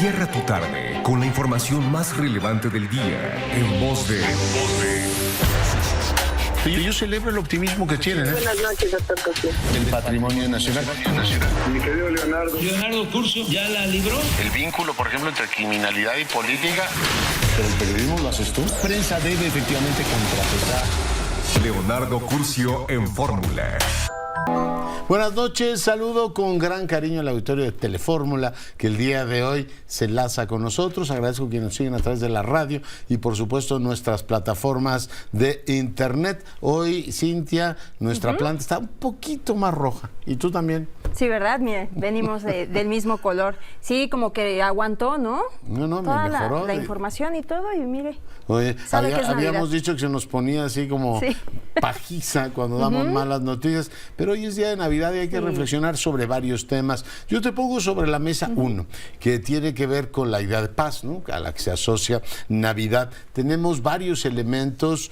Cierra tu tarde con la información más relevante del día en voz de... Yo celebro el optimismo que tienen. Buenas noches, doctor Cosío. El patrimonio nacional. Mi querido Leonardo. Leonardo Curcio ya la libró. El vínculo, por ejemplo, entre criminalidad y política. Pero el periodismo lo haces tú. La prensa debe efectivamente contrapesar. Leonardo Curcio en Fórmula. Buenas noches, saludo con gran cariño al auditorio de Telefórmula que el día de hoy se enlaza con nosotros. Agradezco a quienes nos siguen a través de la radio y por supuesto nuestras plataformas de internet. Hoy, Cintia, nuestra planta está un poquito más roja. ¿Y tú también? Sí, ¿verdad? Mire, venimos del mismo color. Sí, como que aguantó, ¿no? No, toda me mejoró. la información y todo, y mire. Oye, habíamos Navidad. dicho que se nos ponía así como pajiza cuando damos malas noticias, pero hoy es día de Navidad y hay que reflexionar sobre varios temas. Yo te pongo sobre la mesa uno, que tiene que ver con la idea de paz, ¿no?, a la que se asocia Navidad. Tenemos varios elementos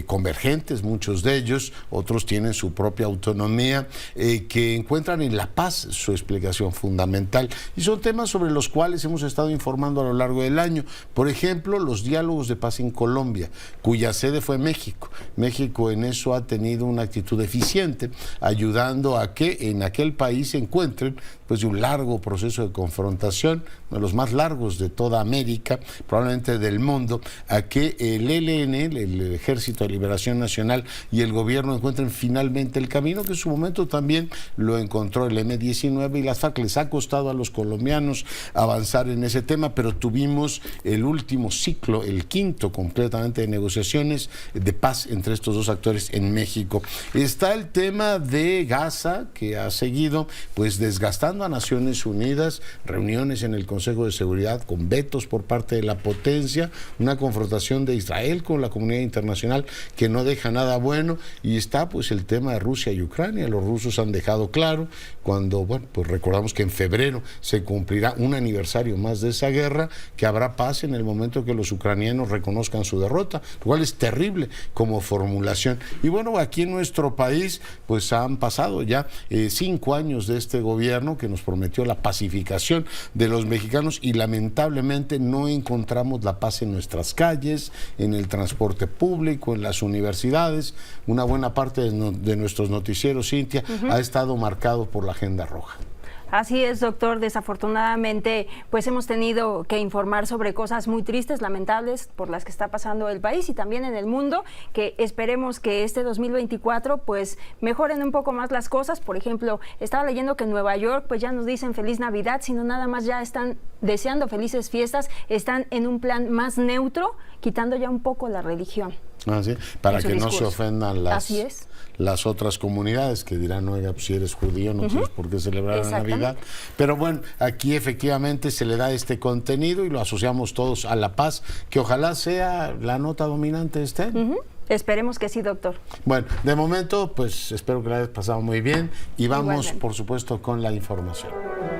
convergentes, muchos de ellos, otros tienen su propia autonomía, que encuentran en la paz su explicación fundamental. Y son temas sobre los cuales hemos estado informando a lo largo del año. Por ejemplo, los diálogos de paz en Colombia, cuya sede fue México. México en eso ha tenido una actitud eficiente, ayudando a que en aquel país se encuentren, pues, de un largo proceso de confrontación, uno de los más largos de toda América, probablemente del mundo, a que el ELN, el Ejército de Liberación Nacional, y el gobierno encuentren finalmente el camino, que en su momento también lo encontró el M-19 y las FARC. Les ha costado a los colombianos avanzar en ese tema, pero tuvimos el último ciclo, el quinto completamente de negociaciones de paz entre estos dos actores en México. Está el tema de Gaza, que ha seguido pues desgastando a Naciones Unidas, reuniones en el Consejo de Seguridad con vetos por parte de la potencia, una confrontación de Israel con la comunidad internacional que no deja nada bueno, y está pues el tema de Rusia y Ucrania. Los rusos han dejado claro cuando, bueno, pues recordamos que en febrero se cumplirá un aniversario más de esa guerra, que habrá paz en el momento que los ucranianos reconozcan su derrota, lo cual es terrible como formulación. Y bueno, aquí en nuestro país pues han pasado ya 5 años de este gobierno que nos prometió la pacificación de los mexicanos, y lamentablemente no encontramos la paz en nuestras calles, en el transporte público, en las universidades. Una buena parte de nuestros noticieros, Cintia, ha estado marcado por la agenda roja. Así es, doctor. Desafortunadamente, pues hemos tenido que informar sobre cosas muy tristes, lamentables, por las que está pasando el país y también en el mundo, que esperemos que este 2024 pues mejoren un poco más las cosas. Por ejemplo, estaba leyendo que en Nueva York pues ya nos dicen Feliz Navidad, sino nada más ya están deseando felices fiestas, están en un plan más neutro, quitando ya un poco la religión. ¿Sí? Para que discurso. No se ofendan las otras comunidades que dirán, oiga, pues si eres judío no tienes por qué celebrar la Navidad. Pero bueno, aquí efectivamente se le da este contenido y lo asociamos todos a la paz, que ojalá sea la nota dominante de este año. Esperemos que sí, doctor. Bueno, de momento, pues espero que la hayas pasado muy bien y vamos, igualmente, por supuesto, con la información.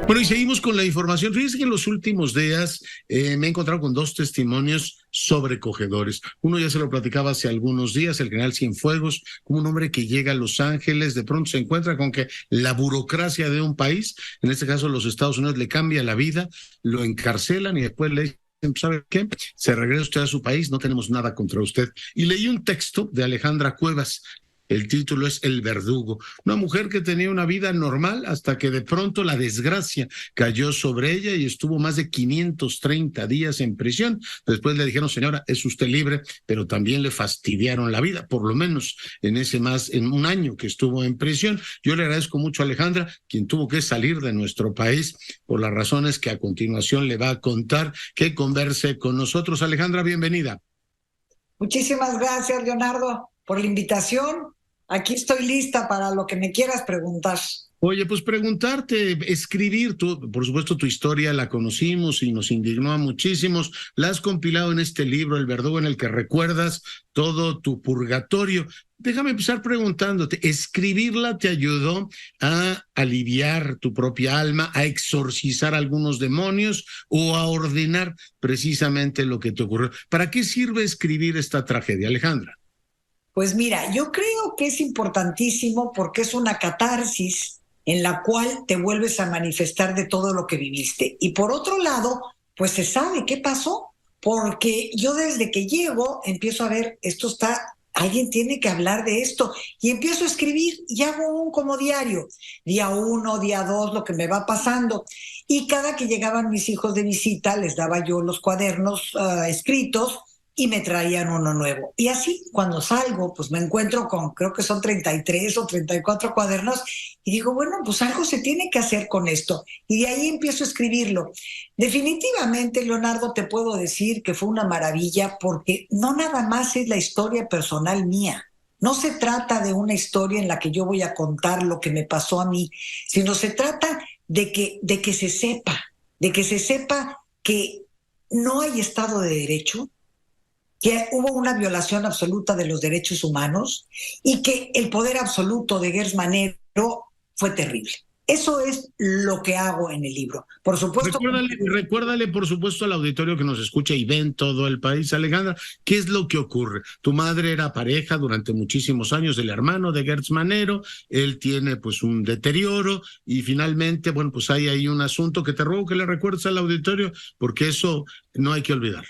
Bueno, y seguimos con la información. Fíjense que en los últimos días me he encontrado con 2 testimonios sobrecogedores. Uno ya se lo platicaba hace algunos días, el general Cienfuegos, como un hombre que llega a Los Ángeles, de pronto se encuentra con que la burocracia de un país, en este caso los Estados Unidos, le cambia la vida, lo encarcelan y después le dicen, ¿sabe qué? Se regresa usted a su país, no tenemos nada contra usted. Y leí un texto de Alejandra Cuevas. El título es El Verdugo. Una mujer que tenía una vida normal hasta que de pronto la desgracia cayó sobre ella y estuvo más de 530 días en prisión. Después le dijeron, señora, es usted libre, pero también le fastidiaron la vida, por lo menos en un año que estuvo en prisión. Yo le agradezco mucho a Alejandra, quien tuvo que salir de nuestro país por las razones que a continuación le va a contar, que converse con nosotros. Alejandra, bienvenida. Muchísimas gracias, Leonardo, por la invitación. Aquí estoy lista para lo que me quieras preguntar. Oye, pues preguntarte, escribir, por supuesto tu historia la conocimos y nos indignó a muchísimos, la has compilado en este libro, El Verdugo, en el que recuerdas todo tu purgatorio. Déjame empezar preguntándote, ¿escribirla te ayudó a aliviar tu propia alma, a exorcizar algunos demonios o a ordenar precisamente lo que te ocurrió? ¿Para qué sirve escribir esta tragedia, Alejandra? Pues mira, yo creo que es importantísimo porque es una catarsis en la cual te vuelves a manifestar de todo lo que viviste. Y por otro lado, pues se sabe qué pasó, porque yo desde que llego empiezo a ver, alguien tiene que hablar de esto, y empiezo a escribir y hago un como diario, día 1, día 2, lo que me va pasando, y cada que llegaban mis hijos de visita les daba yo los cuadernos escritos y me traían uno nuevo. Y así, cuando salgo, pues me encuentro con, creo que son 33 o 34 cuadernos, y digo, bueno, pues algo se tiene que hacer con esto. Y de ahí empiezo a escribirlo. Definitivamente, Leonardo, te puedo decir que fue una maravilla, porque no nada más es la historia personal mía. No se trata de una historia en la que yo voy a contar lo que me pasó a mí, sino se trata de que se sepa que no hay Estado de Derecho, que hubo una violación absoluta de los derechos humanos y que el poder absoluto de Gertz Manero fue terrible. Eso es lo que hago en el libro. Por supuesto. Recuérdale, por supuesto, al auditorio que nos escucha y ve en todo el país, Alejandra, ¿qué es lo que ocurre? Tu madre era pareja durante muchísimos años del hermano de Gertz Manero, él tiene pues un deterioro y finalmente, bueno, pues hay ahí un asunto que te ruego que le recuerdes al auditorio porque eso no hay que olvidar.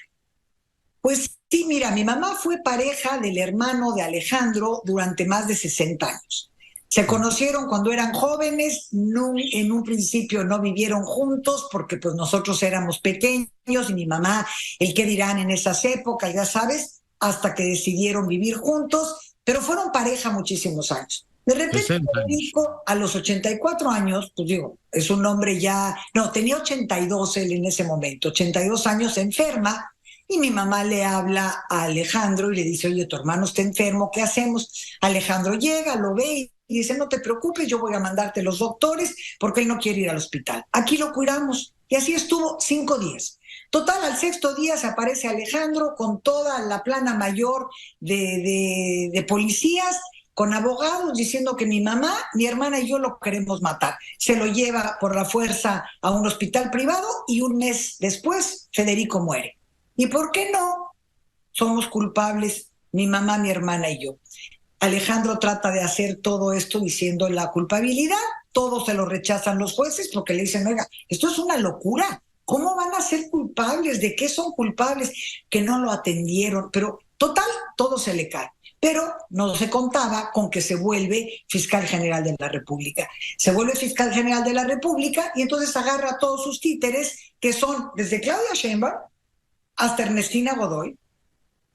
Pues sí, mira, mi mamá fue pareja del hermano de Alejandro durante más de 60 años. Se conocieron cuando eran jóvenes, en un principio no vivieron juntos porque pues nosotros éramos pequeños y mi mamá, el qué dirán en esas épocas, ya sabes, hasta que decidieron vivir juntos, pero fueron pareja muchísimos años. De repente Federico, a los 84 años, pues digo, es un hombre ya, no, tenía 82 él en ese momento, 82 años, se enferma. Y mi mamá le habla a Alejandro y le dice, oye, tu hermano está enfermo, ¿qué hacemos? Alejandro llega, lo ve y dice, no te preocupes, yo voy a mandarte los doctores porque él no quiere ir al hospital. Aquí lo cuidamos. Y así estuvo 5 días. Total, al 6º día se aparece Alejandro con toda la plana mayor de policías, con abogados diciendo que mi mamá, mi hermana y yo lo queremos matar. Se lo lleva por la fuerza a un hospital privado y un mes después Federico muere. ¿Y por qué no? Somos culpables, mi mamá, mi hermana y yo. Alejandro trata de hacer todo esto diciendo la culpabilidad, todos se lo rechazan los jueces porque le dicen, oiga, esto es una locura, ¿cómo van a ser culpables? ¿De qué son culpables? Que no lo atendieron, pero total, todo se le cae. Pero no se contaba con que se vuelve fiscal general de la República. Se vuelve fiscal general de la República y entonces agarra a todos sus títeres, que son desde Claudia Sheinbaum hasta Ernestina Godoy,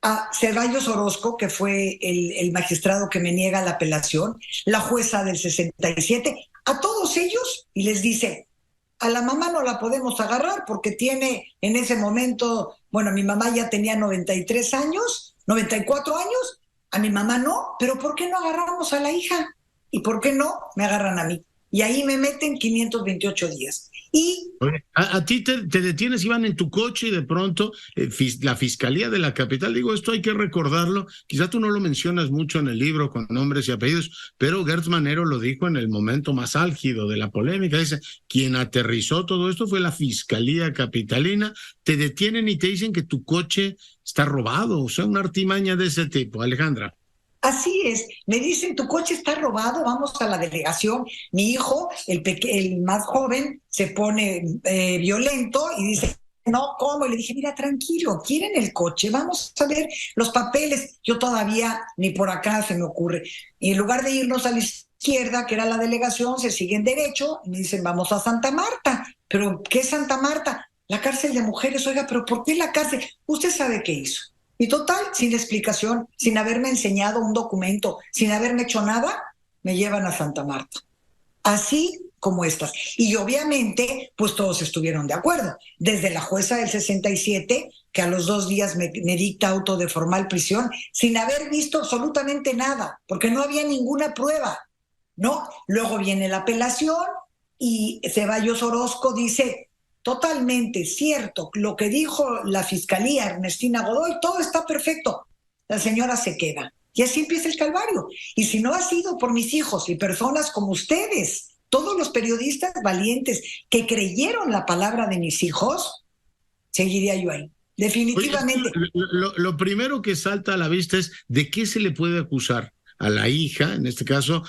a Ceballos Orozco, que fue el magistrado que me niega la apelación, la jueza del 67, a todos ellos, y les dice, a la mamá no la podemos agarrar porque tiene en ese momento, bueno, mi mamá ya tenía 93 años, 94 años, a mi mamá no, pero ¿por qué no agarramos a la hija? ¿Y por qué no me agarran a mí? Y ahí me meten 528 días. Y oye, a ti te detienes, iban en tu coche y de pronto la Fiscalía de la Capital, digo, esto hay que recordarlo, quizá tú no lo mencionas mucho en el libro con nombres y apellidos, pero Gertz Manero lo dijo en el momento más álgido de la polémica, dice, quien aterrizó todo esto fue la Fiscalía Capitalina, te detienen y te dicen que tu coche está robado, o sea, una artimaña de ese tipo, Alejandra. Así es, me dicen, tu coche está robado, vamos a la delegación. Mi hijo, el más joven, se pone violento y dice, no, ¿cómo? Y le dije, mira, tranquilo, quieren el coche, vamos a ver los papeles. Yo todavía ni por acá se me ocurre. Y en lugar de irnos a la izquierda, que era la delegación, se siguen derecho y me dicen, vamos a Santa Marta. ¿Pero qué es Santa Marta? La cárcel de mujeres. Oiga, ¿pero por qué la cárcel? Usted sabe qué hizo. Y total, sin explicación, sin haberme enseñado un documento, sin haberme hecho nada, me llevan a Santa Marta. Así como estas. Y obviamente, pues todos estuvieron de acuerdo. Desde la jueza del 67, que a los 2 días me dicta auto de formal prisión, sin haber visto absolutamente nada, porque no había ninguna prueba, ¿no? Luego viene la apelación y Ceballos Orozco dice, totalmente cierto, lo que dijo la Fiscalía, Ernestina Godoy, todo está perfecto. La señora se queda. Y así empieza el calvario. Y si no ha sido por mis hijos y personas como ustedes, todos los periodistas valientes que creyeron la palabra de mis hijos, seguiría yo ahí. Definitivamente. Oye, lo primero que salta a la vista es ¿de qué se le puede acusar? a la hija, en este caso,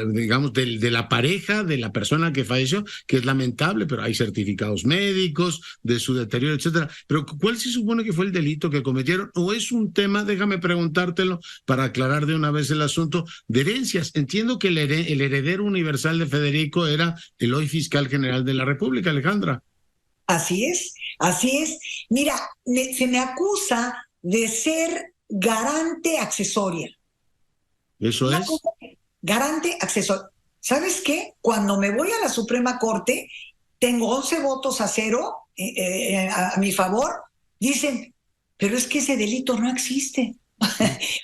digamos, de la pareja de la persona que falleció, que es lamentable, pero hay certificados médicos de su deterioro, etcétera. Pero ¿cuál se supone que fue el delito que cometieron? ¿O es un tema, déjame preguntártelo para aclarar de una vez el asunto, de herencias? Entiendo que el heredero universal de Federico era el hoy fiscal general de la República, Alejandra. Así es, así es. Mira, se me acusa de ser garante accesoria. ¿Eso es? Garante accesoria. ¿Sabes qué? Cuando me voy a la Suprema Corte, tengo 11 votos a 0 a mi favor. Dicen, pero es que ese delito no existe.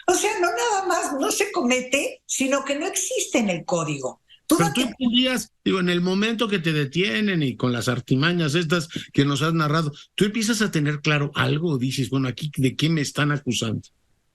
O sea, no nada más no se comete, sino que no existe en el código. Pero tú podías, digo, en el momento que te detienen y con las artimañas estas que nos has narrado, tú empiezas a tener claro algo, dices, bueno, aquí ¿de qué me están acusando?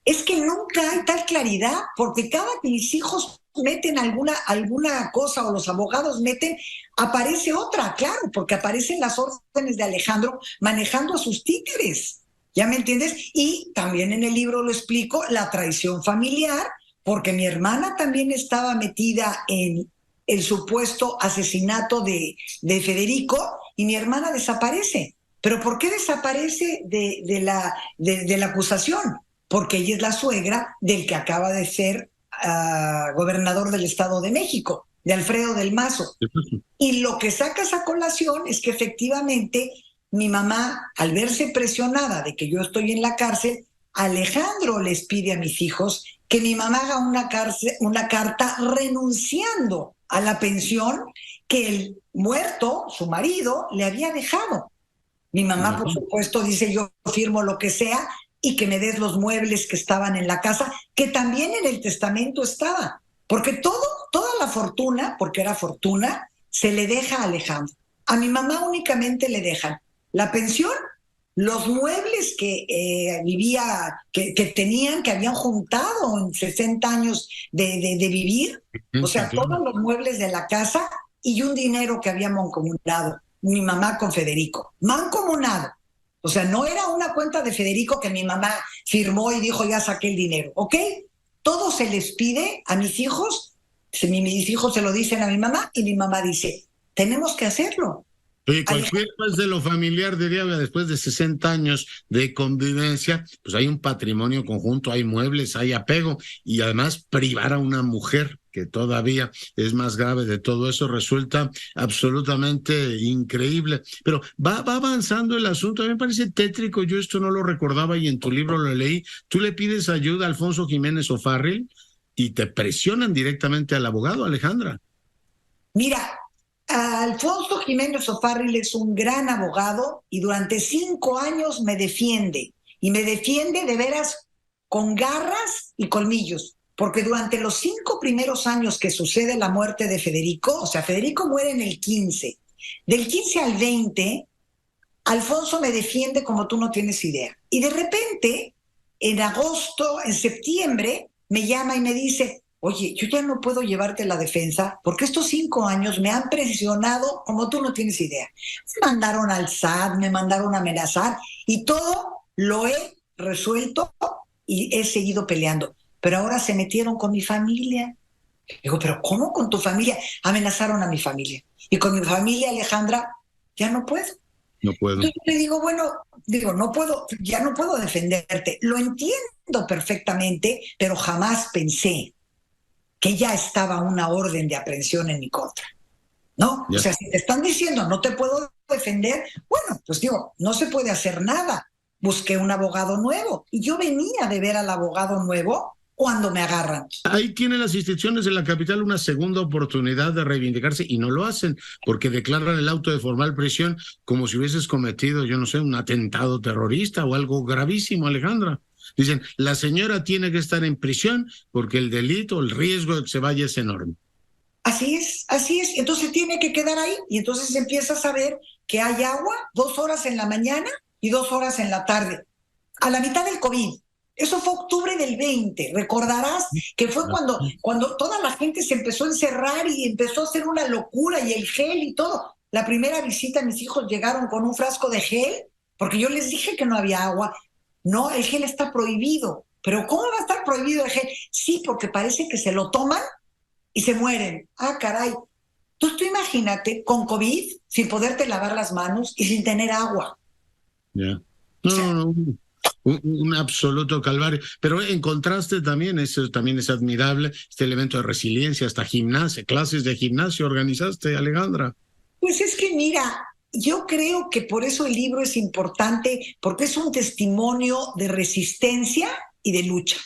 Es que nunca hay tal claridad, porque cada que mis hijos meten alguna cosa o los abogados meten, aparece otra, claro, porque aparecen las órdenes de Alejandro manejando a sus títeres. ¿Ya me entiendes? Y también en el libro lo explico, la traición familiar, porque mi hermana también estaba metida en el supuesto asesinato de Federico y mi hermana desaparece. ¿Pero por qué desaparece de la acusación? Porque ella es la suegra del que acaba de ser gobernador del Estado de México, de Alfredo del Mazo. Y lo que sacas a colación es que efectivamente mi mamá, al verse presionada de que yo estoy en la cárcel, Alejandro les pide a mis hijos que mi mamá haga una carta renunciando a la pensión que el muerto, su marido, le había dejado. Mi mamá, por supuesto, dice yo firmo lo que sea y que me des los muebles que estaban en la casa, que también en el testamento estaba. Porque toda la fortuna, porque era fortuna, se le deja a Alejandro. A mi mamá únicamente le dejan la pensión, los muebles que que tenían, que habían juntado en 60 años de vivir, o sea, todos los muebles de la casa y un dinero que había mancomunado mi mamá con Federico. Mancomunado. O sea, no era una cuenta de Federico que mi mamá firmó y dijo, ya saqué el dinero, ¿ok? Todo se les pide a mis hijos, mis hijos se lo dicen a mi mamá y mi mamá dice, tenemos que hacerlo. Oye, cualquier pues de lo familiar, diría, después de 60 años de convivencia, pues hay un patrimonio conjunto, hay muebles, hay apego, y además privar a una mujer, que todavía es más grave de todo eso, resulta absolutamente increíble. Pero va avanzando el asunto, a mí me parece tétrico, yo esto no lo recordaba y en tu libro lo leí. Tú le pides ayuda a Alfonso Jiménez O'Farrill y te presionan directamente al abogado, Alejandra. Mira, Alfonso Jiménez O'Farrill es un gran abogado y durante 5 años me defiende. Y me defiende de veras con garras y colmillos. Porque durante los 5 primeros años que sucede la muerte de Federico, o sea, Federico muere en el 15. Del 15 al 20, Alfonso me defiende como tú no tienes idea. Y de repente, en agosto, en septiembre, me llama y me dice, oye, yo ya no puedo llevarte la defensa porque estos 5 años me han presionado como tú no tienes idea. Me mandaron al SAT, me mandaron a amenazar y todo lo he resuelto y he seguido peleando. Pero ahora se metieron con mi familia. Digo, ¿pero cómo con tu familia? Amenazaron a mi familia. Y con mi familia, Alejandra, ya no puedo. No puedo. Entonces le digo, no puedo, ya no puedo defenderte. Lo entiendo perfectamente, pero jamás pensé que ya estaba una orden de aprehensión en mi contra. ¿No? Ya. O sea, si te están diciendo no te puedo defender, bueno, pues digo, no se puede hacer nada. Busqué un abogado nuevo y yo venía de ver al abogado nuevo cuando me agarran. Ahí tienen las instituciones de la capital una segunda oportunidad de reivindicarse y no lo hacen porque declaran el auto de formal prisión como si hubieses cometido, yo no sé, un atentado terrorista o algo gravísimo, Alejandra. Dicen, la señora tiene que estar en prisión porque el delito, el riesgo de que se vaya es enorme. Así es. Entonces tiene que quedar ahí y entonces empieza a saber que hay agua 2 horas en la mañana y 2 horas en la tarde. A la mitad del COVID. Eso fue octubre del 20. Recordarás que fue cuando toda la gente se empezó a encerrar y empezó a hacer una locura y el gel y todo. La primera visita mis hijos llegaron con un frasco de gel porque yo les dije que no había agua. No, el gel está prohibido. ¿pero cómo va a estar prohibido el gel? Sí, porque parece que se lo toman y se mueren. Ah, caray. Entonces tú imagínate, con COVID, sin poderte lavar las manos y sin tener agua. Ya. No. Un absoluto calvario. Pero encontraste también, eso también es admirable, este elemento de resiliencia, hasta gimnasia, clases de gimnasio organizaste, Alejandra. Pues es que mira, yo creo que por eso el libro es importante, porque es un testimonio de resistencia y de lucha.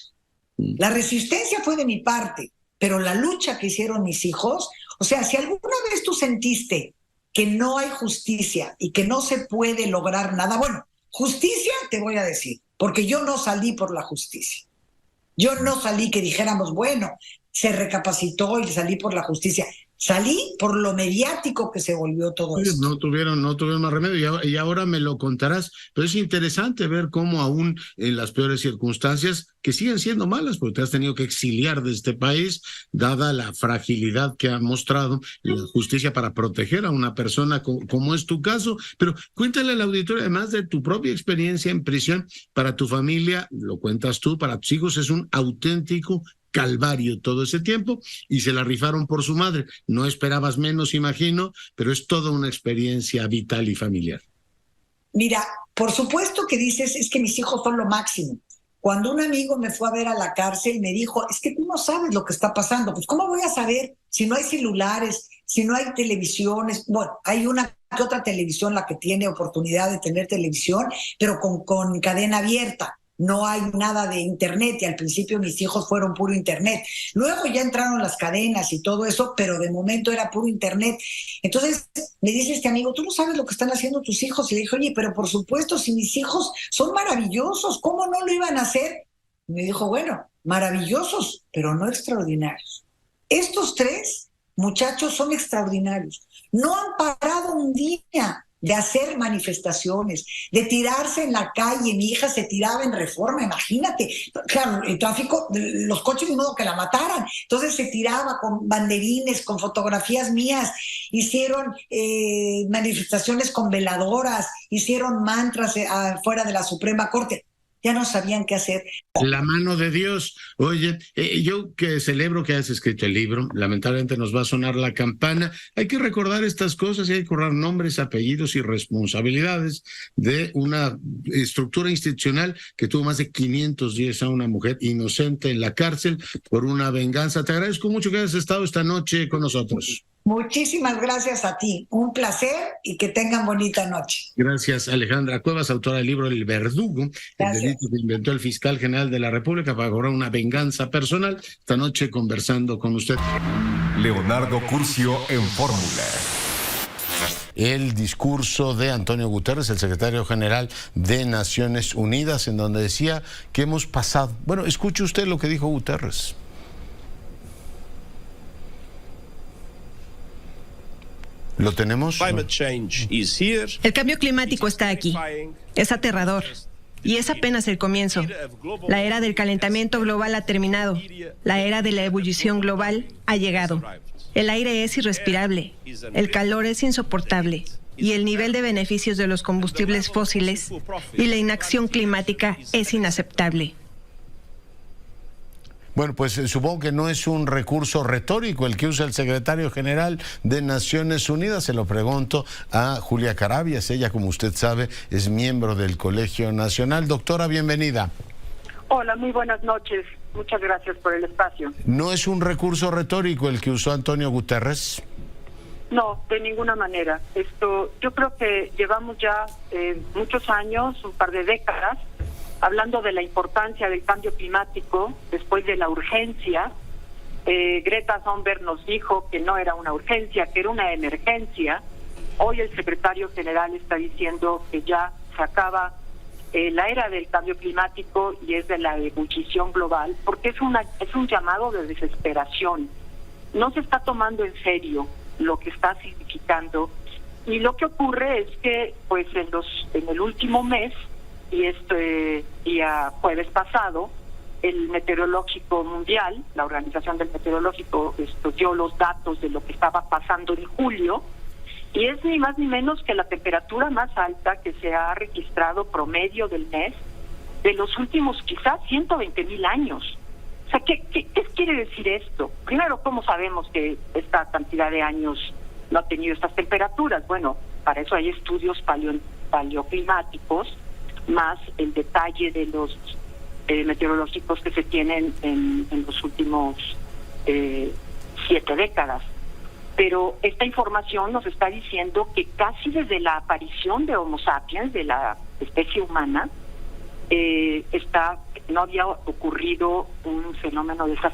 La resistencia fue de mi parte, pero la lucha que hicieron mis hijos, o sea, si alguna vez tú sentiste que no hay justicia y que no se puede lograr nada, bueno, justicia te voy a decir, porque yo no salí por la justicia. Yo no salí que dijéramos, bueno, se recapacitó y salí por la justicia. Salí por lo mediático que se volvió todo esto. No tuvieron más remedio y ahora me lo contarás. Pero es interesante ver cómo aún en las peores circunstancias, que siguen siendo malas, porque te has tenido que exiliar de este país, dada la fragilidad que ha mostrado la justicia para proteger a una persona como es tu caso. Pero cuéntale al auditorio, además de tu propia experiencia en prisión, para tu familia, lo cuentas tú, para tus hijos es un auténtico calvario todo ese tiempo y se la rifaron por su madre. No esperabas menos, imagino, pero es toda una experiencia vital y familiar. Mira, por supuesto que dices, es que mis hijos son lo máximo. Cuando un amigo me fue a ver a la cárcel, me dijo, es que tú no sabes lo que está pasando. Pues, ¿cómo voy a saber si no hay celulares, si no hay televisiones? Bueno, hay una que otra televisión la que tiene oportunidad de tener televisión, pero con cadena abierta. No hay nada de internet y al principio mis hijos fueron puro internet. Luego ya entraron las cadenas y todo eso, pero de momento era puro internet. Entonces me dice este amigo, tú no sabes lo que están haciendo tus hijos. Y le dije, oye, pero por supuesto, si mis hijos son maravillosos, ¿cómo no lo iban a hacer? Y me dijo, bueno, maravillosos, pero no extraordinarios. Estos 3 muchachos son extraordinarios. No han parado un día de hacer manifestaciones, de tirarse en la calle. Mi hija se tiraba en Reforma, imagínate. Claro, el tráfico, los coches de modo que la mataran. Entonces se tiraba con banderines, con fotografías mías. Hicieron manifestaciones con veladoras, hicieron mantras afuera de la Suprema Corte. Ya no sabían qué hacer. La mano de Dios. Oye, yo que celebro que hayas escrito el libro, lamentablemente nos va a sonar la campana. Hay que recordar estas cosas y hay que recordar nombres, apellidos y responsabilidades de una estructura institucional que tuvo más de 500 días a una mujer inocente en la cárcel por una venganza. Te agradezco mucho que hayas estado esta noche con nosotros. Muchísimas gracias a ti. Un placer y que tengan bonita noche. Gracias, Alejandra Cuevas, autora del libro El Verdugo, el delito que inventó el fiscal general de la República para cobrar una venganza personal. Esta noche conversando con usted. Leonardo Curcio en Fórmula. El discurso de Antonio Guterres, el secretario general de Naciones Unidas, en donde decía que hemos pasado. Bueno, escuche usted lo que dijo Guterres. ¿Lo tenemos? El cambio climático está aquí. Es aterrador. Y es apenas el comienzo. La era del calentamiento global ha terminado. La era de la ebullición global ha llegado. El aire es irrespirable. El calor es insoportable. Y el nivel de beneficios de los combustibles fósiles y la inacción climática es inaceptable. Bueno, pues supongo que no es un recurso retórico el que usa el secretario general de Naciones Unidas. Se lo pregunto a Julia Carabias. Ella, como usted sabe, es miembro del Colegio Nacional. Doctora, bienvenida. Hola, muy buenas noches. Muchas gracias por el espacio. ¿No es un recurso retórico el que usó Antonio Guterres? No, de ninguna manera. Yo creo que llevamos ya muchos años, un par de décadas, hablando de la importancia del cambio climático después de la urgencia. Greta Thunberg nos dijo que no era una urgencia, que era una emergencia. Hoy el secretario general está diciendo que ya se acaba la era del cambio climático y es de la ebullición global, porque es un llamado de desesperación. No se está tomando en serio lo que está significando, y lo que ocurre es que pues en el último mes y día jueves pasado, el Meteorológico Mundial, la Organización del Meteorológico, dio los datos de lo que estaba pasando en julio, y es ni más ni menos que la temperatura más alta que se ha registrado promedio del mes de los últimos quizás 120,000 años. O sea, ¿qué quiere decir esto? Primero, ¿cómo sabemos que esta cantidad de años no ha tenido estas temperaturas? Bueno, para eso hay estudios paleoclimáticos, más el detalle de los meteorológicos que se tienen en los últimos 7 décadas. Pero esta información nos está diciendo que casi desde la aparición de Homo sapiens, de la especie humana, no había ocurrido un fenómeno de ese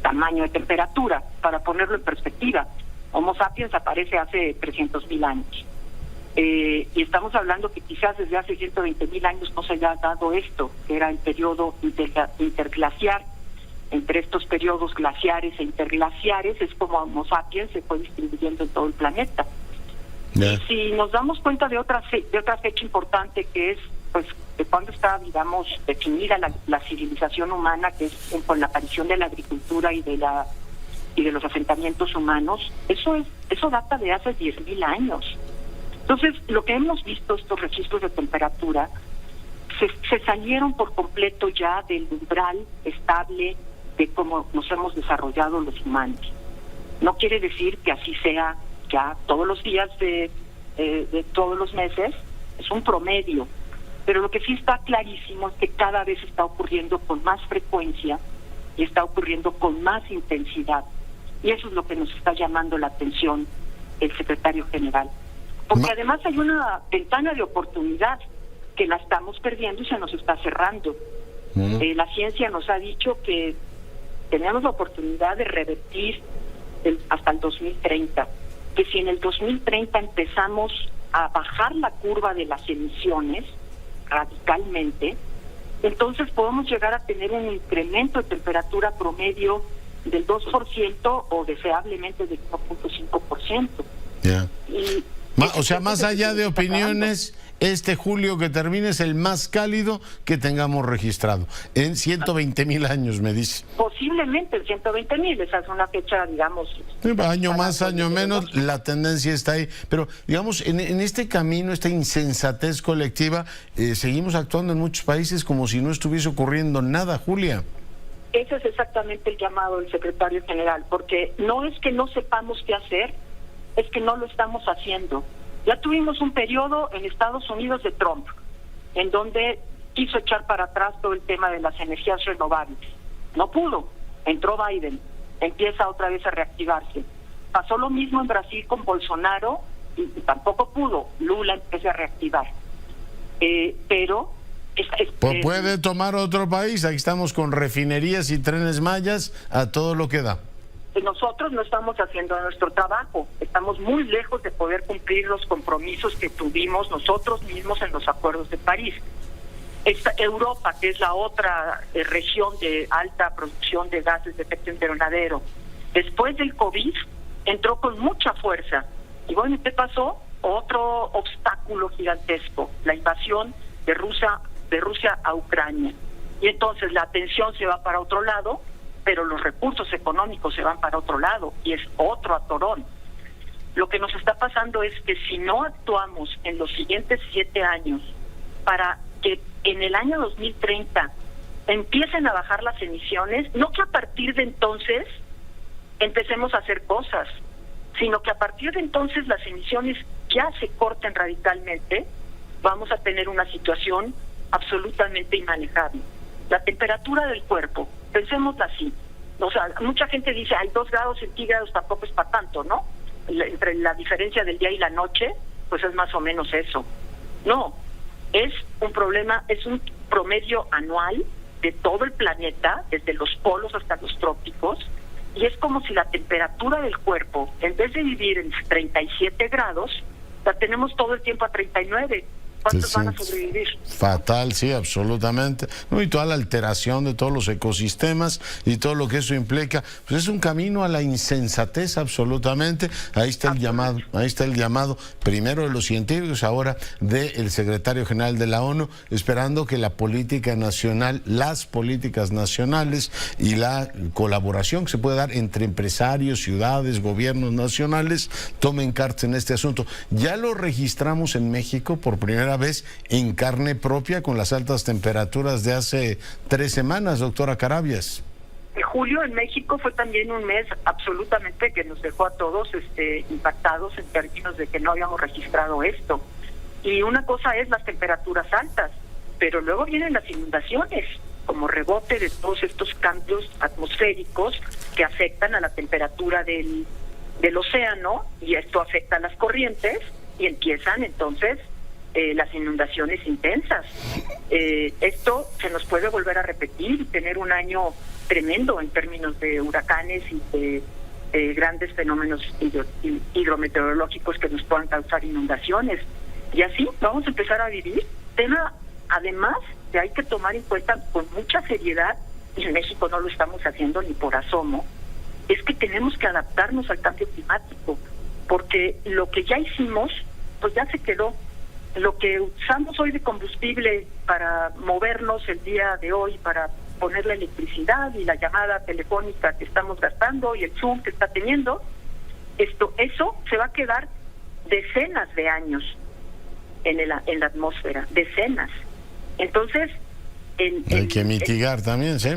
tamaño de temperatura. Para ponerlo en perspectiva, Homo sapiens aparece hace 300,000 años. Y estamos hablando que quizás desde hace 120,000 años no se haya dado esto, que era el periodo interglaciar. Entre estos periodos glaciares e interglaciares es como Homo sapiens se fue distribuyendo en todo el planeta. Y si nos damos cuenta de otra fecha importante, que es pues de cuando está, digamos, definida la civilización humana, que es con la aparición de la agricultura y de los asentamientos humanos, eso data de hace 10,000 años. Entonces, lo que hemos visto, estos registros de temperatura, se salieron por completo ya del umbral estable de cómo nos hemos desarrollado los humanos. No quiere decir que así sea ya todos los días de todos los meses, es un promedio, pero lo que sí está clarísimo es que cada vez está ocurriendo con más frecuencia y está ocurriendo con más intensidad, y eso es lo que nos está llamando la atención el secretario general, porque además hay una ventana de oportunidad que la estamos perdiendo y se nos está cerrando. La ciencia nos ha dicho que tenemos la oportunidad de revertir hasta el 2030, que si en el 2030 empezamos a bajar la curva de las emisiones radicalmente, entonces podemos llegar a tener un incremento de temperatura promedio del 2% o deseablemente del 1.5%. O sea, más allá de opiniones, este julio que termine es el más cálido que tengamos registrado en 120,000 años, me dice. Posiblemente en 120,000, esa es una fecha, digamos... Año más, año menos, la tendencia está ahí. Pero, digamos, en este camino, esta insensatez colectiva, seguimos actuando en muchos países como si no estuviese ocurriendo nada, Julia. Ese es exactamente el llamado del secretario general, porque no es que no sepamos qué hacer, es que no lo estamos haciendo. Ya tuvimos un periodo en Estados Unidos de Trump, en donde quiso echar para atrás todo el tema de las energías renovables. No pudo. Entró Biden, empieza otra vez a reactivarse. Pasó lo mismo en Brasil con Bolsonaro y tampoco pudo. Lula empieza a reactivar. Pero... puede tomar otro país. Aquí estamos con refinerías y trenes mayas a todo lo que da. Nosotros no estamos haciendo nuestro trabajo, estamos muy lejos de poder cumplir los compromisos que tuvimos nosotros mismos en los acuerdos de París. Europa, que es la otra región de alta producción de gases de efecto invernadero, después del COVID entró con mucha fuerza. Y bueno, ¿qué pasó? Otro obstáculo gigantesco, la invasión de Rusia a Ucrania. Y entonces la atención se va para otro lado, pero los recursos económicos se van para otro lado y es otro atorón. Lo que nos está pasando es que si no actuamos en los siguientes 7 años para que en el año 2030 empiecen a bajar las emisiones, no que a partir de entonces empecemos a hacer cosas, sino que a partir de entonces las emisiones ya se corten radicalmente, vamos a tener una situación absolutamente inmanejable. La temperatura del cuerpo, pensémosla así. O sea, mucha gente dice, hay 2 grados centígrados, tampoco es para tanto, ¿no? Entre la diferencia del día y la noche, pues es más o menos eso. No, es un problema, es un promedio anual de todo el planeta, desde los polos hasta los trópicos, y es como si la temperatura del cuerpo, en vez de vivir en 37 grados, la tenemos todo el tiempo a 39. ¿Cuántos van a sobrevivir? Fatal, sí, absolutamente. No, y toda la alteración de todos los ecosistemas y todo lo que eso implica, pues es un camino a la insensatez absolutamente. Ahí está el llamado primero de los científicos, ahora del secretario general de la ONU, esperando que la política nacional, las políticas nacionales y la colaboración que se puede dar entre empresarios, ciudades, gobiernos nacionales, tomen cartas en este asunto. Ya lo registramos en México por primera primera vez en carne propia con las altas temperaturas de hace 3 semanas, doctora Carabias. Julio en México fue también un mes absolutamente que nos dejó a todos impactados en términos de que no habíamos registrado esto. Y una cosa es las temperaturas altas, pero luego vienen las inundaciones como rebote de todos estos cambios atmosféricos que afectan a la temperatura del océano, y esto afecta a las corrientes y empiezan entonces las inundaciones intensas. Esto se nos puede volver a repetir y tener un año tremendo en términos de huracanes y de grandes fenómenos hidrometeorológicos que nos puedan causar inundaciones. Y así vamos a empezar a vivir. Tema, además, que hay que tomar en cuenta con mucha seriedad, y en México no lo estamos haciendo ni por asomo, es que tenemos que adaptarnos al cambio climático, porque lo que ya hicimos, pues ya se quedó. Lo que usamos hoy de combustible para movernos el día de hoy, para poner la electricidad y la llamada telefónica que estamos gastando y el Zoom que está teniendo, eso se va a quedar decenas de años en la atmósfera, decenas. Entonces hay que mitigar también, sí,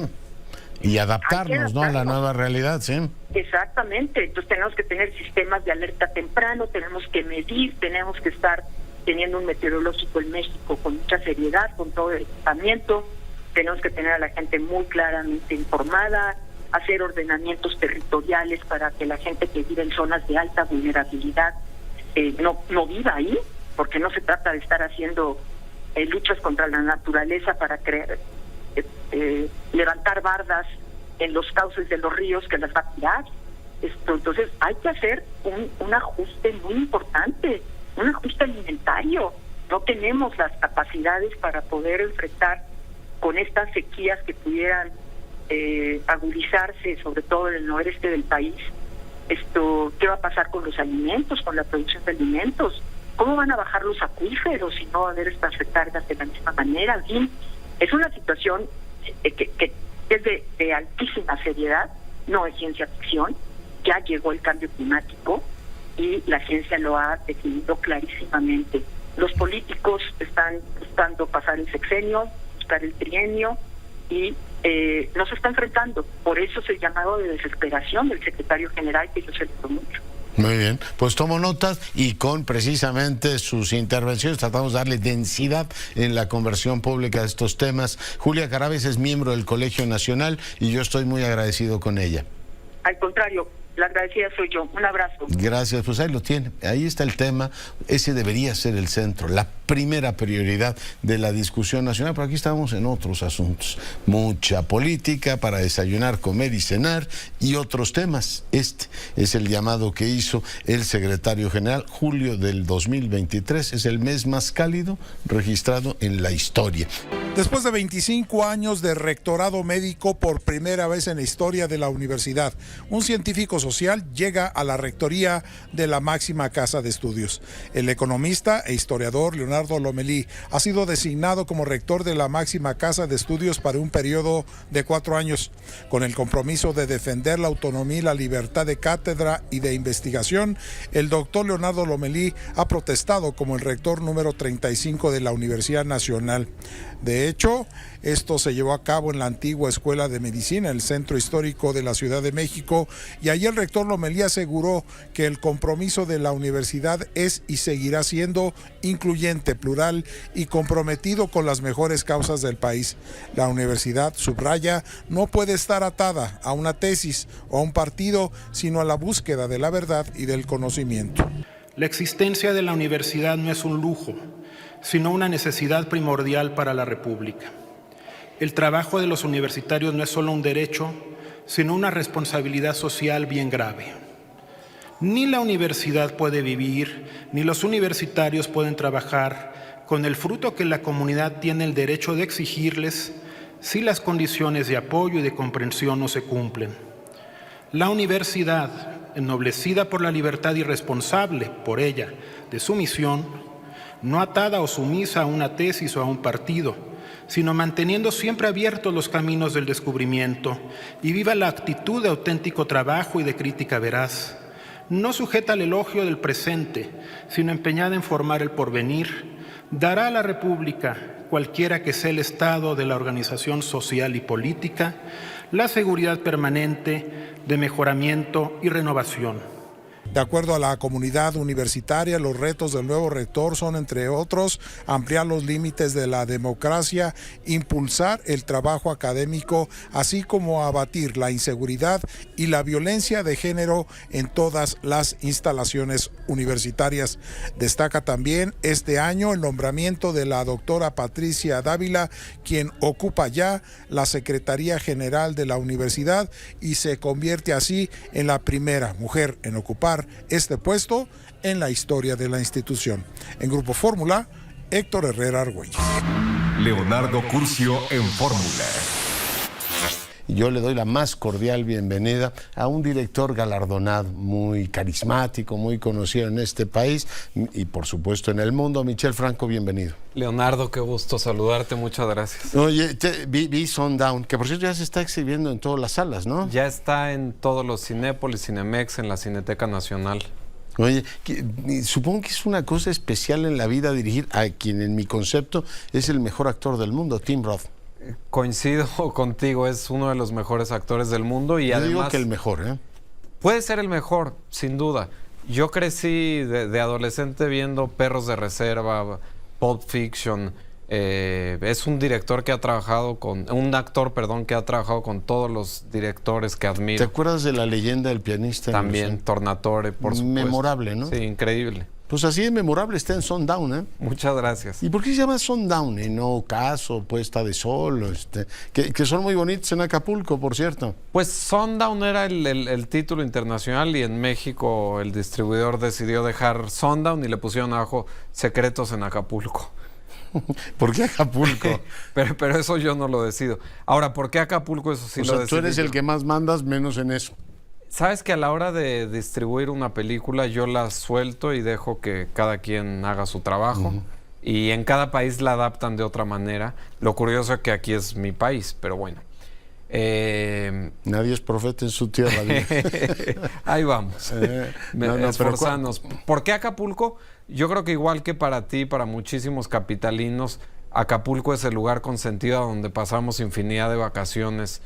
y adaptarnos, ¿no?, a la nueva realidad, sí. Exactamente. Entonces tenemos que tener sistemas de alerta temprano, tenemos que medir, tenemos que estar teniendo un meteorológico en México con mucha seriedad, con todo el equipamiento. Tenemos que tener a la gente muy claramente informada, hacer ordenamientos territoriales para que la gente que vive en zonas de alta vulnerabilidad no viva ahí, porque no se trata de estar haciendo luchas contra la naturaleza para levantar bardas en los cauces de los ríos que las va a tirar. Entonces hay que hacer un ajuste muy importante, un ajuste alimentario. No tenemos las capacidades para poder enfrentar con estas sequías que pudieran agudizarse, sobre todo en el noreste del país. ¿Qué va a pasar con los alimentos, con la producción de alimentos? ¿Cómo van a bajar los acuíferos si no va a haber estas recargas de la misma manera? En fin, es una situación que es de altísima seriedad, no es ciencia ficción. Ya llegó el cambio climático y la ciencia lo ha definido clarísimamente. Los políticos están buscando pasar el sexenio, buscar el trienio, y no se está enfrentando. Por eso es el llamado de desesperación del secretario general, que yo celebro mucho. Muy bien, pues tomo notas, y con precisamente sus intervenciones tratamos de darle densidad en la conversión pública de estos temas. Julia Carabias es miembro del Colegio Nacional y yo estoy muy agradecido con ella. Al contrario, la agradecida soy yo. Un abrazo. Gracias, pues ahí lo tiene. Ahí está el tema. Ese debería ser el centro, la primera prioridad de la discusión nacional, pero aquí estamos en otros asuntos. Mucha política para desayunar, comer y cenar, y otros temas. Este es el llamado que hizo el secretario general. Julio del 2023 es el mes más cálido registrado en la historia. Después de 25 años de rectorado médico, por primera vez en la historia de la universidad, un científico social llega a la rectoría de la máxima casa de estudios. El economista e historiador Leonardo Lomelí ha sido designado como rector de la máxima casa de estudios para un periodo de 4 años, con el compromiso de defender la autonomía y la libertad de cátedra y de investigación. El doctor Leonardo Lomelí ha protestado como el rector número 35 de la Universidad Nacional. De hecho, esto se llevó a cabo en la antigua Escuela de Medicina, el centro histórico de la Ciudad de México, y allí el rector Lomelí aseguró que el compromiso de la universidad es y seguirá siendo incluyente, plural y comprometido con las mejores causas del país. La universidad, subraya, no puede estar atada a una tesis o a un partido, sino a la búsqueda de la verdad y del conocimiento. La existencia de la universidad no es un lujo, sino una necesidad primordial para la República. El trabajo de los universitarios no es solo un derecho, sino una responsabilidad social bien grave. Ni la universidad puede vivir, ni los universitarios pueden trabajar con el fruto que la comunidad tiene el derecho de exigirles si las condiciones de apoyo y de comprensión no se cumplen. La universidad, ennoblecida por la libertad y responsable por ella de su misión, no atada o sumisa a una tesis o a un partido, sino manteniendo siempre abiertos los caminos del descubrimiento y viva la actitud de auténtico trabajo y de crítica veraz, no sujeta al elogio del presente, sino empeñada en formar el porvenir, dará a la República, cualquiera que sea el estado de la organización social y política, la seguridad permanente de mejoramiento y renovación. De acuerdo a la comunidad universitaria, los retos del nuevo rector son, entre otros, ampliar los límites de la democracia, impulsar el trabajo académico, así como abatir la inseguridad y la violencia de género en todas las instalaciones universitarias. Destaca también este año el nombramiento de la doctora Patricia Dávila, quien ocupa ya la Secretaría General de la universidad y se convierte así en la primera mujer en ocupar este puesto en la historia de la institución. En Grupo Fórmula, Héctor Herrera Argüelles. Leonardo Curcio en Fórmula. Yo le doy la más cordial bienvenida a un director galardonado, muy carismático, muy conocido en este país y por supuesto en el mundo. Michel Franco, bienvenido. Leonardo, qué gusto saludarte, muchas gracias. Oye, vi Sundown, que por cierto ya se está exhibiendo en todas las salas, ¿no? Ya está en todos los Cinépolis, Cinemex, en la Cineteca Nacional. Oye, supongo que es una cosa especial en la vida dirigir a quien en mi concepto es el mejor actor del mundo, Tim Roth. Coincido contigo, es uno de los mejores actores del mundo y yo además... digo que el mejor, ¿eh? Puede ser el mejor, sin duda. Yo crecí de adolescente viendo Perros de Reserva, Pulp Fiction. Es un director que ha trabajado con... Un actor, perdón, que ha trabajado con todos los directores que admiro. ¿Te acuerdas de La leyenda del pianista? También, Tornatore, por supuesto. Memorable, ¿no? Sí, increíble. Pues así de memorable está en Sundown, ¿eh? Muchas gracias. ¿Y por qué se llama Sundown y no Ocaso, Puesta de Sol? Que son muy bonitos en Acapulco, por cierto. Pues Sundown era el título internacional y en México el distribuidor decidió dejar Sundown y le pusieron abajo Secretos en Acapulco. ¿Por qué Acapulco? pero eso yo no lo decido. Ahora, ¿por qué Acapulco? Eso sí lo decidí. Tú eres el que más mandas, menos en eso. Sabes que a la hora de distribuir una película yo la suelto y dejo que cada quien haga su trabajo. Y en cada país la adaptan de otra manera. Lo curioso es que aquí es mi país, pero bueno. Nadie es profeta en su tierra. Ahí vamos. Esforzarnos. ¿Por qué Acapulco? Yo creo que igual que para ti, para muchísimos capitalinos, Acapulco es el lugar consentido donde pasamos infinidad de vacaciones.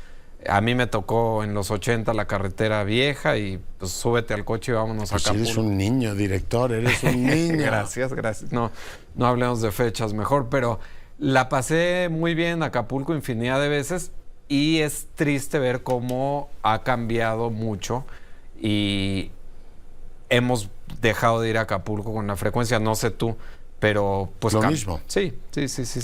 A mí me tocó en los 80 la carretera vieja y pues súbete al coche y vámonos a Acapulco. Eres un niño, director, eres un niño. Gracias. No hablemos de fechas mejor, pero la pasé muy bien en Acapulco infinidad de veces y es triste ver cómo ha cambiado mucho y hemos dejado de ir a Acapulco con la frecuencia, no sé tú, pero pues... Lo mismo. Sí.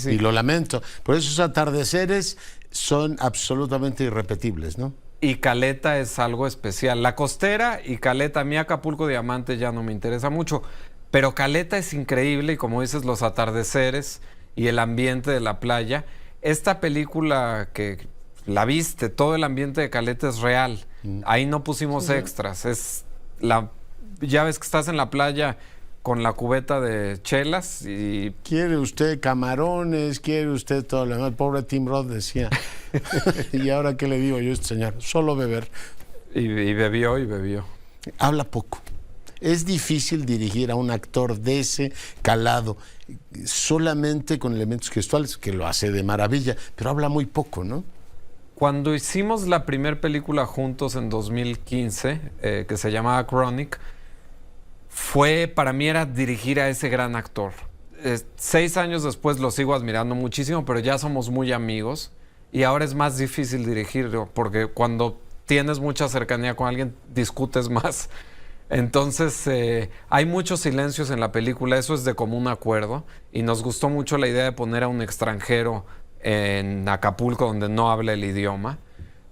Y lo lamento. Por esos atardeceres son absolutamente irrepetibles, ¿no? Y Caleta es algo especial. La costera y Caleta, a mí Acapulco Diamante ya no me interesa mucho, pero Caleta es increíble y como dices, los atardeceres y el ambiente de la playa. Esta película que la viste, todo el ambiente de Caleta es real. Ahí no pusimos extras. Ya ves que estás en la playa con la cubeta de chelas y... Quiere usted camarones, quiere usted todo lo demás. Pobre Tim Roth decía. ¿Y ahora qué le digo yo a este señor? Solo beber. Y bebió. Habla poco. Es difícil dirigir a un actor de ese calado, solamente con elementos gestuales, que lo hace de maravilla, pero habla muy poco, ¿no? Cuando hicimos la primera película juntos en 2015, que se llamaba Chronic, para mí era dirigir a ese gran actor. 6 años después lo sigo admirando muchísimo, pero ya somos muy amigos y ahora es más difícil dirigirlo porque cuando tienes mucha cercanía con alguien discutes más. Entonces hay muchos silencios en la película, eso es de común acuerdo y nos gustó mucho la idea de poner a un extranjero en Acapulco donde no habla el idioma,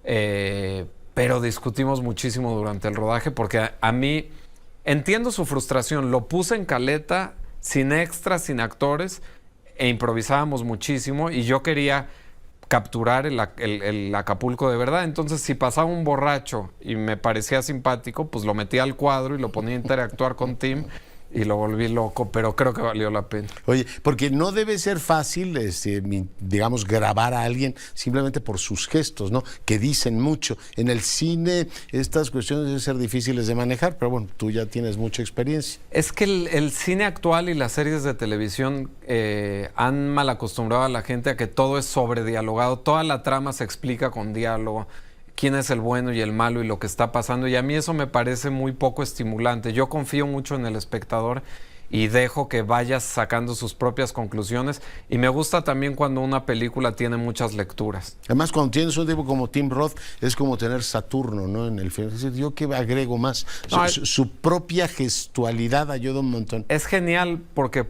pero discutimos muchísimo durante el rodaje porque a mí... Entiendo su frustración, lo puse en Caleta sin extras, sin actores e improvisábamos muchísimo y yo quería capturar el Acapulco de verdad. Entonces si pasaba un borracho y me parecía simpático, pues lo metía al cuadro y lo ponía a interactuar con Tim y lo volví loco, pero creo que valió la pena. Oye, porque no debe ser fácil, digamos, grabar a alguien simplemente por sus gestos, ¿no? Que dicen mucho. En el cine estas cuestiones deben ser difíciles de manejar, pero bueno, tú ya tienes mucha experiencia. Es que el cine actual y las series de televisión han mal acostumbrado a la gente a que todo es sobredialogado, toda la trama se explica con diálogo, quién es el bueno y el malo y lo que está pasando, y a mí eso me parece muy poco estimulante. Yo confío mucho en el espectador y dejo que vaya sacando sus propias conclusiones, y me gusta también cuando una película tiene muchas lecturas. Además, cuando tienes un tipo como Tim Roth, es como tener Saturno, ¿no? En el film. Es decir, yo que agrego más. No, su propia gestualidad ayuda un montón. Es genial porque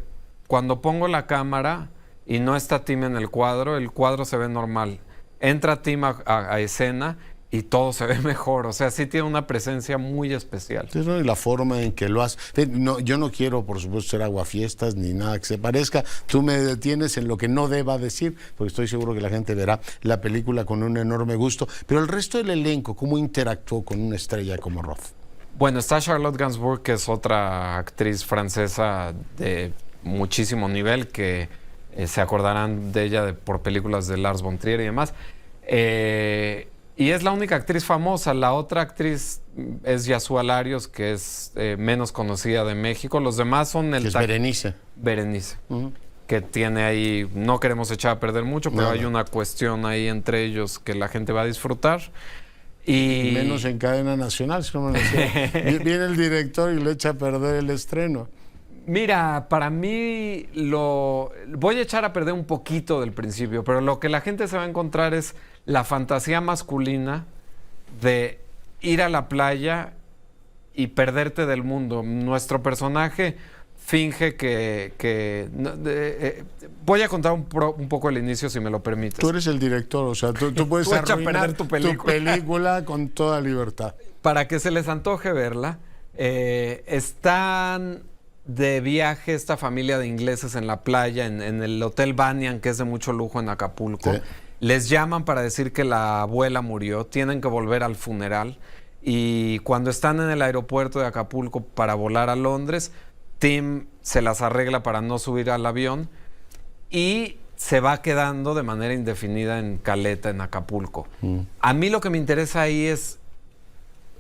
cuando pongo la cámara y no está Tim en el cuadro se ve normal. Entra Tim a escena y todo se ve mejor, o sea, sí tiene una presencia muy especial. Sí, ¿no? Y la forma en que lo hace. No, yo no quiero, por supuesto, ser aguafiestas ni nada que se parezca. Tú me detienes en lo que no deba decir, porque estoy seguro que la gente verá la película con un enorme gusto. Pero el resto del elenco, ¿cómo interactuó con una estrella como Roth? Bueno, está Charlotte Gainsbourg, que es otra actriz francesa de muchísimo nivel, que se acordarán de ella por películas de Lars von Trier y demás. Y es la única actriz famosa. La otra actriz es Yazú Alarios, que es menos conocida de México. Los demás son es Berenice. Berenice, que tiene ahí, no queremos echar a perder mucho, pero hay una cuestión ahí entre ellos que la gente va a disfrutar. Y menos en cadena nacional, si no me lo sé. Viene el director y le echa a perder el estreno. Mira, para mí voy a echar a perder un poquito del principio, pero lo que la gente se va a encontrar es la fantasía masculina de ir a la playa y perderte del mundo. Nuestro personaje finge voy a contar un poco el inicio, si me lo permites. Tú eres el director, o sea, tú puedes arruinar tu película con toda libertad. Para que se les antoje verla, están de viaje esta familia de ingleses en la playa, en el Hotel Banyan, que es de mucho lujo en Acapulco. Sí. Les llaman para decir que la abuela murió, tienen que volver al funeral, y cuando están en el aeropuerto de Acapulco para volar a Londres, Tim se las arregla para no subir al avión y se va quedando de manera indefinida en Caleta, en Acapulco. A mí lo que me interesa ahí es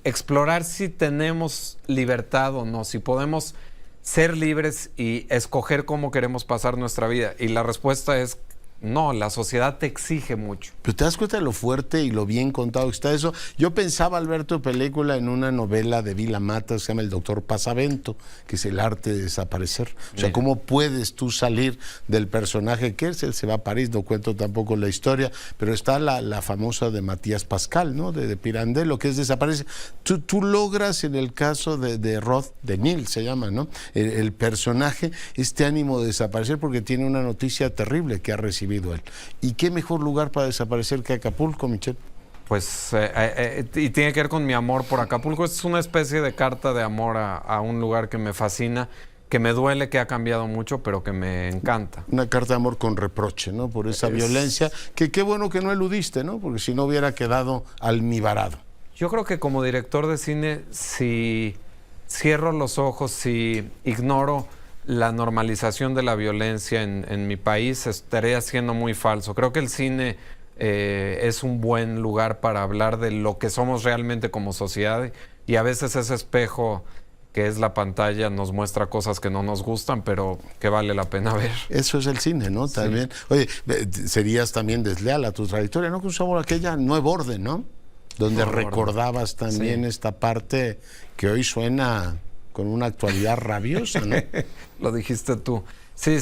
explorar si tenemos libertad o no, si podemos ser libres y escoger cómo queremos pasar nuestra vida. Y la respuesta es no, la sociedad te exige mucho. Pero te das cuenta de lo fuerte y lo bien contado que está eso. Yo pensaba al ver tu película en una novela de Vila Matas que se llama El Doctor Pasavento, que es el arte de desaparecer. O sea, ¿cómo puedes tú salir del personaje que es? Él se va a París, no cuento tampoco la historia, pero está la famosa de Matías Pascal, ¿no? De Pirandello, que es desaparece. Tú logras en el caso de Roth, de Neil se llama, ¿no? El personaje, este ánimo de desaparecer porque tiene una noticia terrible que ha recibido él. ¿Y qué mejor lugar para desaparecer que Acapulco, Michelle? Pues, y tiene que ver con mi amor por Acapulco. Es una especie de carta de amor a un lugar que me fascina, que me duele, que ha cambiado mucho, pero que me encanta. Una carta de amor con reproche, ¿no? Por esa violencia, que qué bueno que no eludiste, ¿no? Porque si no hubiera quedado almibarado. Yo creo que como director de cine, si cierro los ojos, si ignoro la normalización de la violencia en mi país, estaría siendo muy falso. Creo que el cine es un buen lugar para hablar de lo que somos realmente como sociedad, y a veces ese espejo que es la pantalla nos muestra cosas que no nos gustan, pero que vale la pena ver. Eso es el cine, ¿no? También. Sí. Oye, serías también desleal a tu trayectoria, ¿no? Que usamos aquella Nuevo Orden, ¿no? Donde recordabas también esta parte que hoy suena con una actualidad rabiosa, ¿no? Lo dijiste tú. Sí,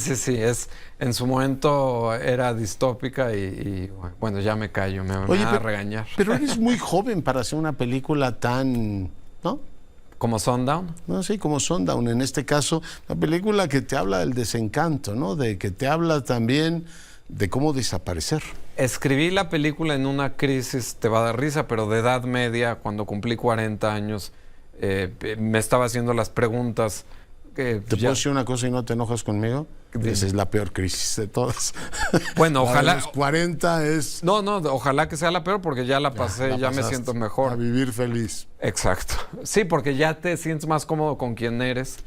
en su momento era distópica y bueno, ya me callo, me van a regañar. Pero eres muy joven para hacer una película tan, ¿no? ¿Como Sundown? No, sí, como Sundown. En este caso, una película que te habla del desencanto, ¿no? De que te habla también de cómo desaparecer. Escribí la película en una crisis, te va a dar risa, pero de edad media, cuando cumplí 40 años, me estaba haciendo las preguntas. ¿Te puedo decir una cosa y no te enojas conmigo? Esa es la peor crisis de todas. Bueno, ojalá. Los 40 es... No, ojalá que sea la peor, porque ya la pasé, ya me siento mejor. A vivir feliz. Exacto. Sí, porque ya te sientes más cómodo con quien eres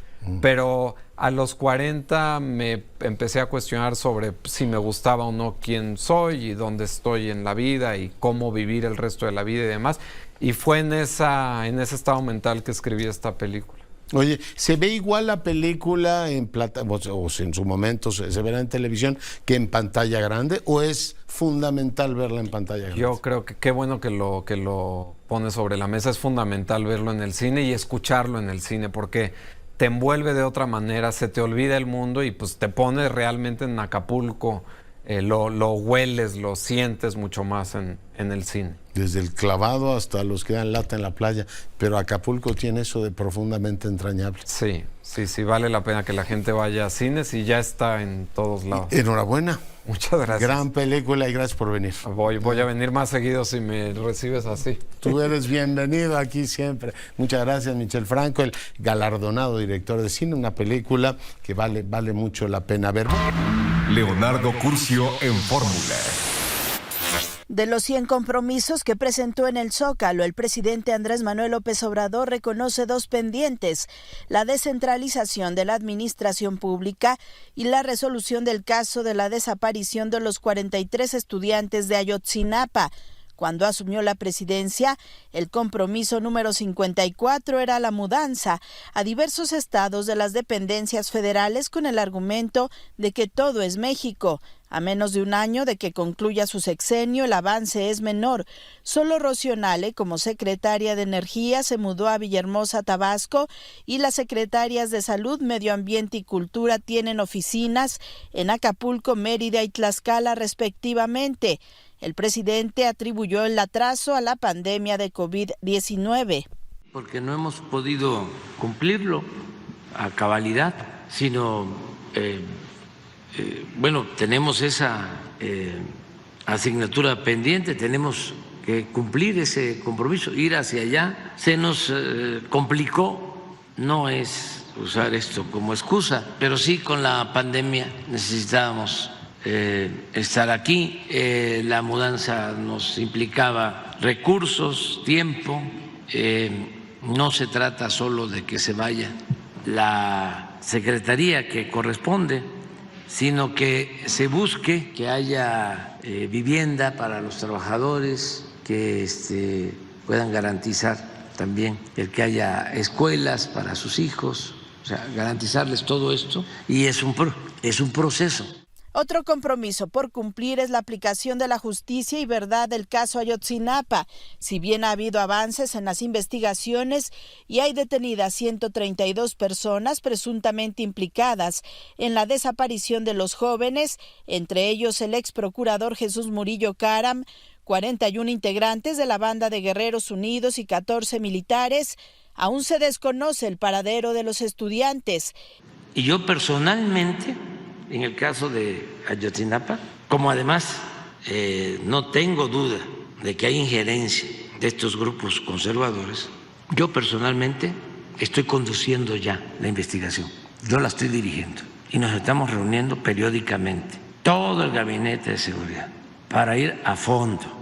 Pero a los 40 me empecé a cuestionar sobre si me gustaba o no quién soy y dónde estoy en la vida y cómo vivir el resto de la vida y demás. Y fue en ese estado mental que escribí esta película. Oye, ¿se ve igual la película en plata, o en su momento se verá en televisión que en pantalla grande, o es fundamental verla en pantalla grande? Yo creo que qué bueno que lo pone sobre la mesa. Es fundamental verlo en el cine y escucharlo en el cine, porque te envuelve de otra manera, se te olvida el mundo y pues te pone realmente en Acapulco, lo hueles, lo sientes mucho más en el cine. Desde el clavado hasta los que dan lata en la playa, pero Acapulco tiene eso de profundamente entrañable. Sí, vale la pena que la gente vaya a cines y ya está en todos lados. Enhorabuena. Muchas gracias. Gran película y gracias por venir. Voy a venir más seguido si me recibes así. Tú eres bienvenido aquí siempre. Muchas gracias, Michel Franco, el galardonado director de cine, una película que vale mucho la pena ver. Leonardo Curcio en Fórmula. De los 100 compromisos que presentó en el Zócalo, el presidente Andrés Manuel López Obrador reconoce 2 pendientes: la descentralización de la administración pública y la resolución del caso de la desaparición de los 43 estudiantes de Ayotzinapa. Cuando asumió la presidencia, el compromiso número 54 era la mudanza a diversos estados de las dependencias federales con el argumento de que todo es México. A menos de un año de que concluya su sexenio, el avance es menor. Solo Rocío Nale, como secretaria de Energía, se mudó a Villahermosa, Tabasco, y las secretarias de Salud, Medio Ambiente y Cultura tienen oficinas en Acapulco, Mérida y Tlaxcala, respectivamente. El presidente atribuyó el atraso a la pandemia de COVID-19. Porque no hemos podido cumplirlo a cabalidad, sino, tenemos esa asignatura pendiente, tenemos que cumplir ese compromiso, ir hacia allá. Se nos complicó, no es usar esto como excusa, pero sí con la pandemia necesitábamos estar aquí. La mudanza nos implicaba recursos, tiempo. No se trata solo de que se vaya la secretaría que corresponde, sino que se busque que haya vivienda para los trabajadores, que puedan garantizar también el que haya escuelas para sus hijos, o sea, garantizarles todo esto, y es un proceso. Otro compromiso por cumplir es la aplicación de la justicia y verdad del caso Ayotzinapa. Si bien ha habido avances en las investigaciones y hay detenidas 132 personas presuntamente implicadas en la desaparición de los jóvenes, entre ellos el ex procurador Jesús Murillo Caram, 41 integrantes de la Banda de Guerreros Unidos y 14 militares, aún se desconoce el paradero de los estudiantes. Y yo personalmente, en el caso de Ayotzinapa, como además no tengo duda de que hay injerencia de estos grupos conservadores, yo personalmente estoy conduciendo ya la investigación. Yo la estoy dirigiendo y nos estamos reuniendo periódicamente, todo el gabinete de seguridad, para ir a fondo.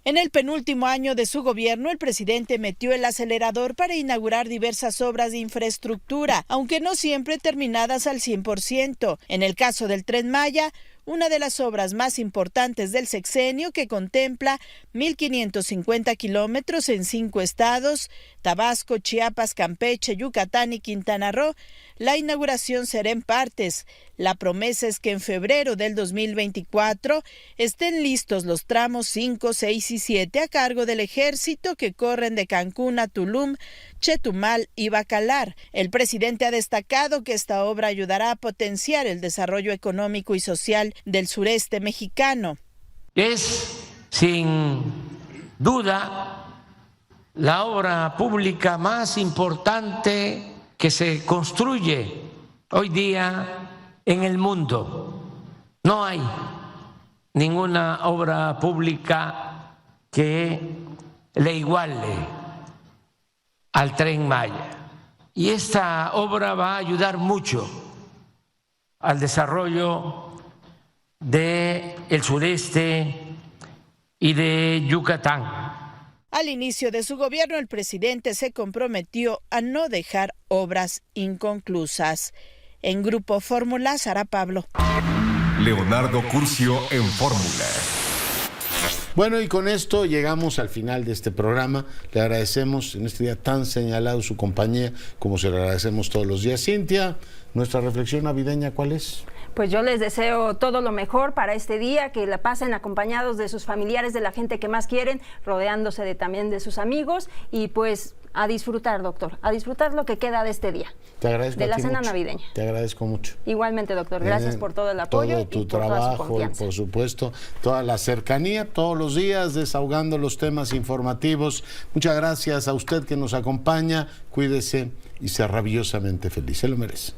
En el penúltimo año de su gobierno, el presidente metió el acelerador para inaugurar diversas obras de infraestructura, aunque no siempre terminadas al 100%. En el caso del Tren Maya, una de las obras más importantes del sexenio, que contempla 1,550 kilómetros en 5 estados, Tabasco, Chiapas, Campeche, Yucatán y Quintana Roo. La inauguración será en partes. La promesa es que en febrero del 2024 estén listos los tramos 5, 6 y 7 a cargo del Ejército, que corren de Cancún a Tulum, Chetumal y Bacalar. El presidente ha destacado que esta obra ayudará a potenciar el desarrollo económico y social del sureste mexicano. Es, sin duda, la obra pública más importante que se construye hoy día en el mundo. No hay ninguna obra pública que le iguale al Tren Maya. Y esta obra va a ayudar mucho al desarrollo del sureste y de Yucatán. Al inicio de su gobierno, el presidente se comprometió a no dejar obras inconclusas. En Grupo Fórmula, Sara Pablo. Leonardo Curcio en Fórmula. Bueno, y con esto llegamos al final de este programa. Le agradecemos en este día tan señalado su compañía, como se le agradecemos todos los días. Cintia, nuestra reflexión navideña, ¿cuál es? Pues yo les deseo todo lo mejor para este día, que la pasen acompañados de sus familiares, de la gente que más quieren, rodeándose también de sus amigos, y pues a disfrutar, doctor, a disfrutar lo que queda de este día. Te agradezco de la cena mucho. Navideña. Te agradezco mucho. Igualmente, doctor, gracias por todo el apoyo todo tu y por trabajo toda su confianza. y por supuesto toda la cercanía, todos los días desahogando los temas informativos. Muchas gracias a usted que nos acompaña, cuídese y sea rabiosamente feliz, se lo merece.